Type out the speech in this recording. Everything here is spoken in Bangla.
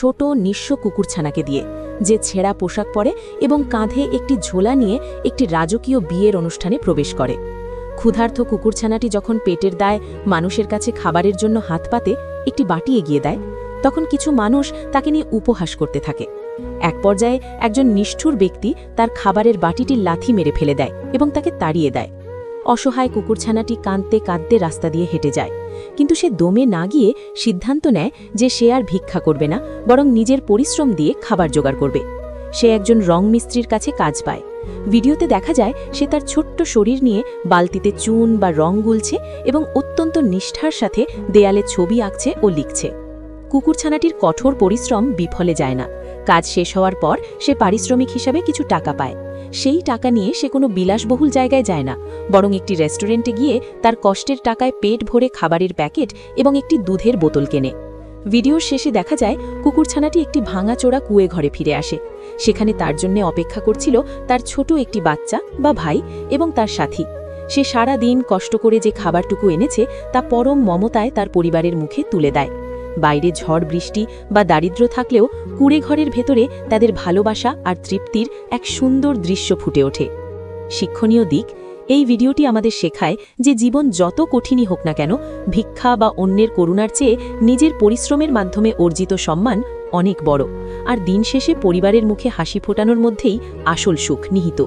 ছোট নিঃস্ব কুকুরছানাকে দিয়ে, যে ছেঁড়া পোশাক পরে এবং কাঁধে একটি ঝোলা নিয়ে একটি রাজকীয় বিয়ের অনুষ্ঠানে প্রবেশ করে। ক্ষুধার্ত কুকুরছানাটি যখন পেটের দায়ে মানুষের কাছে খাবারের জন্য হাত পাতে একটি বাটি এগিয়ে দেয়, তখন কিছু মানুষ তাকে নিয়ে উপহাস করতে থাকে। এক পর্যায়ে একজন নিষ্ঠুর ব্যক্তি তার খাবারের বাটিটি লাথি মেরে ফেলে দেয় এবং তাকে তাড়িয়ে দেয়। অসহায় কুকুরছানাটি কাঁদতে কাঁদতে রাস্তা দিয়ে হেঁটে যায়, কিন্তু সে দমে না গিয়ে সিদ্ধান্ত নেয় যে সে আর ভিক্ষা করবে না, বরং নিজের পরিশ্রম দিয়ে খাবার জোগাড় করবে। সে একজন রং মিস্ত্রির কাছে কাজ পায়। ভিডিওতে দেখা যায় সে তার ছোট্ট শরীর নিয়ে বালতিতে চুন বা রং গুলছে এবং অত্যন্ত নিষ্ঠার সাথে দেয়ালে ছবি আঁকছে ও লিখছে। কুকুরছানাটির কঠোর পরিশ্রম বিফলে যায় না। কাজ শেষ হওয়ার পর সে পারিশ্রমিক হিসাবে কিছু টাকা পায়। সেই টাকা নিয়ে সে কোনো বিলাসবহুল জায়গায় যায় না, বরং একটি রেস্টুরেন্টে গিয়ে তার কষ্টের টাকায় পেট ভরে খাবারের প্যাকেট এবং একটি দুধের বোতল কেনে। ভিডিওর শেষে দেখা যায় কুকুরছানাটি একটি ভাঙাচোরা কুয়ে ঘরে ফিরে আসে। সেখানে তার জন্য অপেক্ষা করছিল তার ছোট একটি বাচ্চা বা ভাই এবং তার সাথী। সে সারা দিন কষ্ট করে যে খাবারটুকু এনেছে তা পরম মমতায় তার পরিবারের মুখে তুলে দেয়। বাইরে ঝড় বৃষ্টি বা দারিদ্র্য থাকলেও কুঁড়ে ঘরের ভেতরে তাদের ভালোবাসা আর তৃপ্তির এক সুন্দর দৃশ্য ফুটে ওঠে। শিক্ষণীয় দিক, এই ভিডিওটি আমাদের শেখায় যে জীবন যত কঠিনই হোক না কেন, ভিক্ষা বা অন্যের করুণার চেয়ে নিজের পরিশ্রমের মাধ্যমে অর্জিত সম্মান অনেক বড়, আর দিন শেষে পরিবারের মুখে হাসি ফোটানোর মধ্যেই আসল সুখ নিহিত।